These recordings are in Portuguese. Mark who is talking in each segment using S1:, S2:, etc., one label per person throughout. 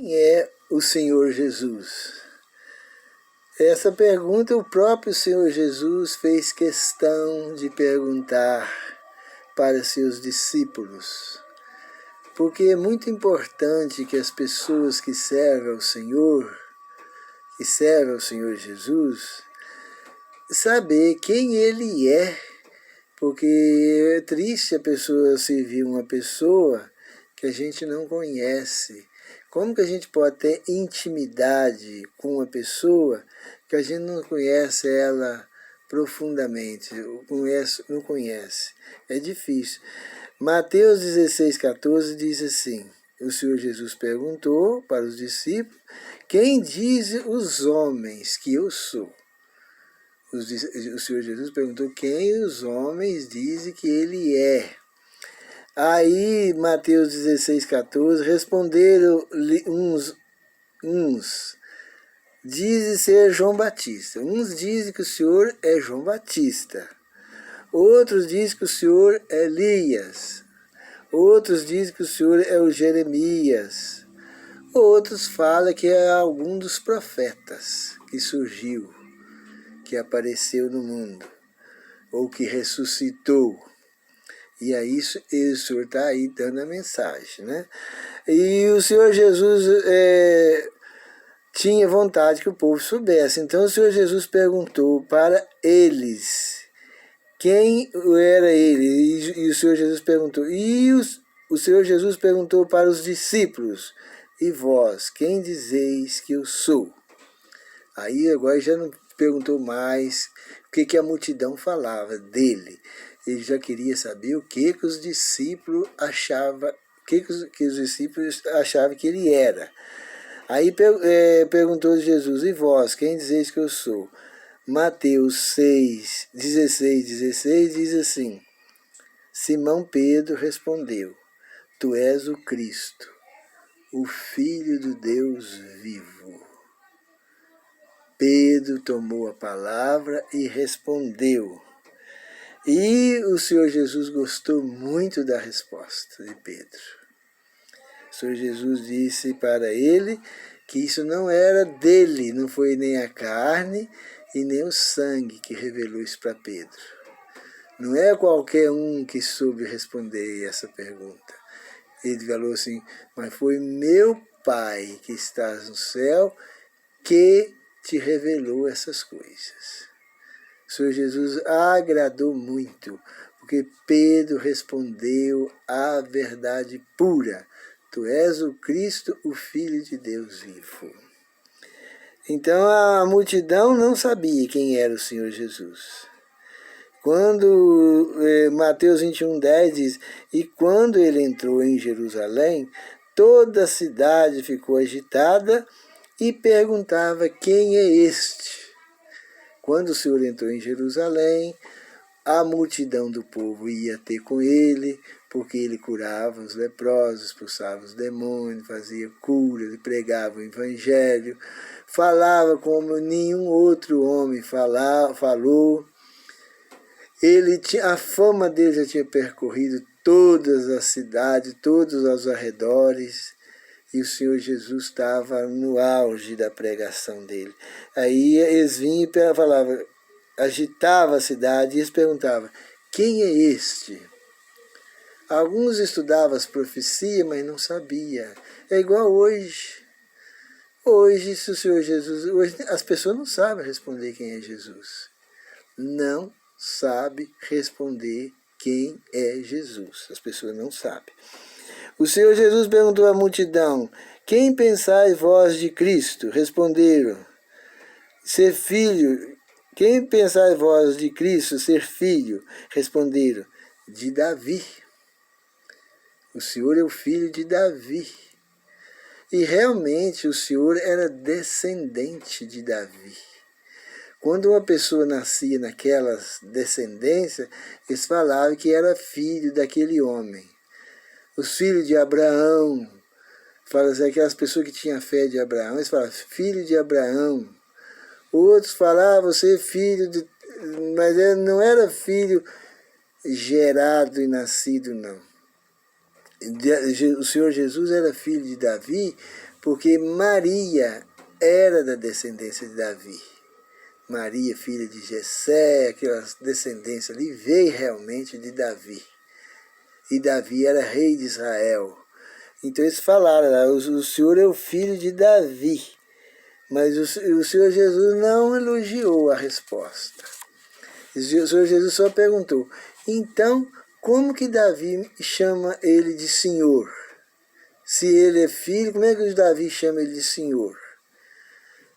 S1: Quem é o Senhor Jesus? Essa pergunta o próprio Senhor Jesus fez questão de perguntar para seus discípulos, porque é muito importante que as pessoas que servem ao Senhor, que servem ao Senhor Jesus, saber quem Ele é, porque é triste a pessoa servir uma pessoa que a gente não conhece. Como que a gente pode ter intimidade com uma pessoa que a gente não conhece ela profundamente, não conhece? É difícil. Mateus 16,14 diz assim, o Senhor Jesus perguntou para os discípulos, quem dizem os homens que eu sou? O Senhor Jesus perguntou quem os homens dizem que Ele é. Aí, Mateus 16,14, responderam uns dizem ser João Batista. Uns dizem que o Senhor é João Batista. Outros dizem que o Senhor é Elias. Outros dizem que o Senhor é o Jeremias. Outros falam que é algum dos profetas que surgiu, que apareceu no mundo, ou que ressuscitou. E aí o Senhor está aí dando a mensagem, né? E o Senhor Jesus tinha vontade que o povo soubesse. Então o Senhor Jesus perguntou para eles quem era ele. E o Senhor Jesus perguntou. O Senhor Jesus perguntou para os discípulos, e vós, quem dizeis que eu sou? Aí agora já não perguntou mais o que a multidão falava dele. Ele já queria saber o que os discípulos achavam, que os discípulos achavam que ele era. Aí perguntou Jesus, e vós, quem dizeis que eu sou? Mateus 6, 16 diz assim, Simão Pedro respondeu, tu és o Cristo, o Filho do Deus vivo. Pedro tomou a palavra e respondeu. E o Senhor Jesus gostou muito da resposta de Pedro. O Senhor Jesus disse para ele que isso não era dele, não foi nem a carne e nem o sangue que revelou isso para Pedro. Não é qualquer um que soube responder essa pergunta. Ele falou assim, mas foi meu Pai que estás no céu que te revelou essas coisas. O Senhor Jesus agradou muito, porque Pedro respondeu a verdade pura. Tu és o Cristo, o Filho de Deus vivo. Então a multidão não sabia quem era o Senhor Jesus. Quando Mateus 21,10 diz, e quando ele entrou em Jerusalém, toda a cidade ficou agitada e perguntava, quem é este? Quando o Senhor entrou em Jerusalém, a multidão do povo ia ter com ele, porque ele curava os leprosos, expulsava os demônios, fazia curas, pregava o evangelho, falava como nenhum outro homem falou. A fama dele já tinha percorrido todas as cidades, todos os arredores, e o Senhor Jesus estava no auge da pregação dele. Aí eles vinham e falavam, agitava a cidade e eles perguntavam, quem é este? Alguns estudavam as profecias, mas não sabiam. É igual hoje. Hoje, se o Senhor Jesus... Hoje as pessoas não sabem responder quem é Jesus. Não sabem responder quem é Jesus. As pessoas não sabem. O Senhor Jesus perguntou à multidão, quem pensais vós de Cristo? Responderam, ser filho. Quem pensais vós de Cristo ser filho? Responderam, de Davi. O Senhor é o filho de Davi. E realmente o Senhor era descendente de Davi. Quando uma pessoa nascia naquela descendência, eles falavam que era filho daquele homem. Os filhos de Abraão, fala assim, aquelas pessoas que tinham fé de Abraão, eles falavam, filho de Abraão. Outros falavam ser filho de... Mas ele não era filho gerado e nascido, não. O Senhor Jesus era filho de Davi, porque Maria era da descendência de Davi. Maria, filha de Jessé, aquela descendência ali, veio realmente de Davi. E Davi era rei de Israel. Então eles falaram, o Senhor é o filho de Davi. Mas o Senhor Jesus não elogiou a resposta. O Senhor Jesus só perguntou, então, como que Davi chama ele de Senhor? Se ele é filho, como é que Davi chama ele de Senhor?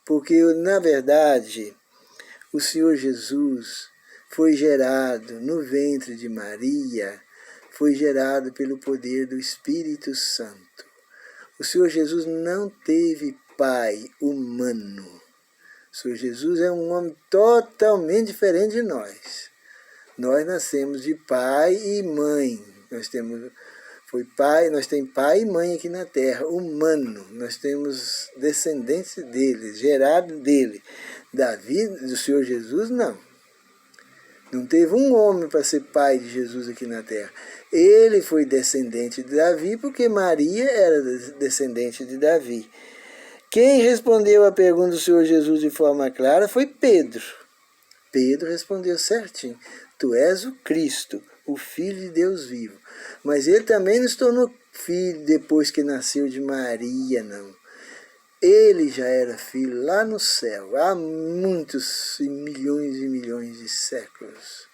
S1: Porque, na verdade, o Senhor Jesus foi gerado no ventre de Maria, foi gerado pelo poder do Espírito Santo. O Senhor Jesus não teve pai humano. O Senhor Jesus é um homem totalmente diferente de nós. Nós nascemos de pai e mãe. Nós temos pai e mãe aqui na Terra, humano. Nós temos descendentes dele, gerado dele. Davi, do Senhor Jesus, não. Não teve um homem para ser pai de Jesus aqui na Terra. Ele foi descendente de Davi porque Maria era descendente de Davi. Quem respondeu a pergunta do Senhor Jesus de forma clara foi Pedro. Pedro respondeu certinho. Tu és o Cristo, o Filho de Deus vivo. Mas ele também não se tornou filho depois que nasceu de Maria, não. Ele já era filho lá no céu, há muitos milhões e milhões de séculos.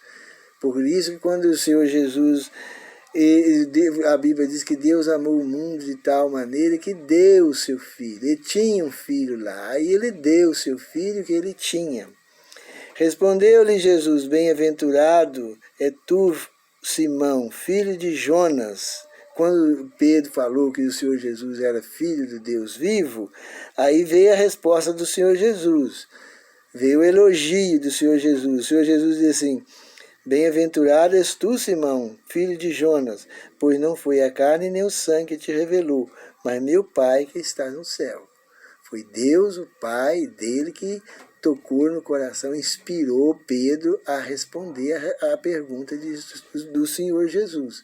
S1: Por isso que quando o Senhor Jesus, a Bíblia diz que Deus amou o mundo de tal maneira que deu o seu filho. Ele tinha um filho lá, e ele deu o seu filho que ele tinha. Respondeu-lhe Jesus, bem-aventurado é tu, Simão, filho de Jonas. Quando Pedro falou que o Senhor Jesus era filho do Deus vivo, aí veio a resposta do Senhor Jesus. Veio o elogio do Senhor Jesus. O Senhor Jesus disse assim, bem-aventurado és tu, Simão, filho de Jonas, pois não foi a carne nem o sangue que te revelou, mas meu Pai que está no céu. Foi Deus, o Pai dele, que tocou no coração, inspirou Pedro a responder a pergunta do Senhor Jesus.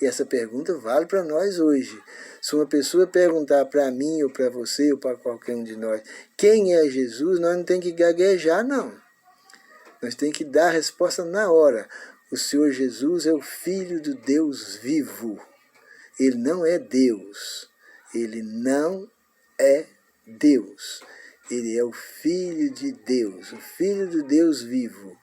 S1: E essa pergunta vale para nós hoje. Se uma pessoa perguntar para mim, ou para você, ou para qualquer um de nós, quem é Jesus, nós não temos que gaguejar, não. Nós temos que dar a resposta na hora. O Senhor Jesus é o Filho do Deus vivo. Ele não é Deus. Ele não é Deus. Ele é o Filho de Deus, o Filho do Deus vivo.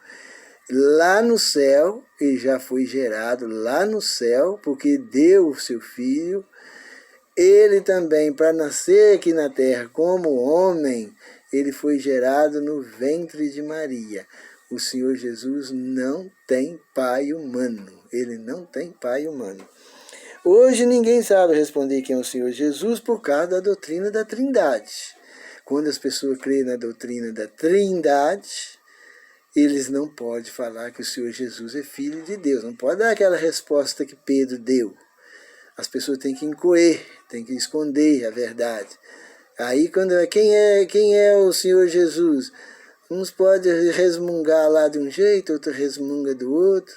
S1: Lá no céu, ele já foi gerado lá no céu, porque deu o seu Filho. Ele também, para nascer aqui na terra como homem, ele foi gerado no ventre de Maria. O Senhor Jesus não tem pai humano. Ele não tem pai humano. Hoje ninguém sabe responder quem é o Senhor Jesus por causa da doutrina da Trindade. Quando as pessoas creem na doutrina da Trindade, eles não podem falar que o Senhor Jesus é Filho de Deus. Não pode dar aquela resposta que Pedro deu. As pessoas têm que encoer, têm que esconder a verdade. Aí, quem é o Senhor Jesus? Uns podem resmungar lá de um jeito, outro resmunga do outro.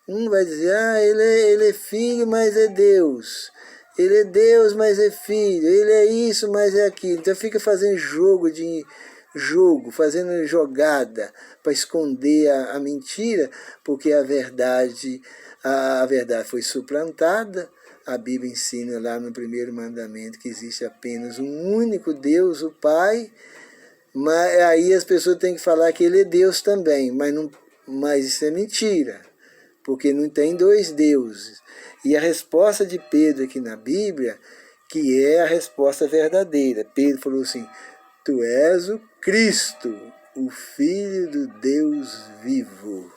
S1: Um vai dizer, ele é filho, mas é Deus. Ele é Deus, mas é filho. Ele é isso, mas é aquilo. Então fica fazendo fazendo jogada para esconder a mentira, porque a verdade foi suplantada. A Bíblia ensina lá no primeiro mandamento que existe apenas um único Deus, o Pai. Mas aí as pessoas têm que falar que ele é Deus também, mas isso é mentira, porque não tem dois deuses. E a resposta de Pedro aqui na Bíblia, que é a resposta verdadeira. Pedro falou assim, tu és o Cristo, o Filho do Deus vivo.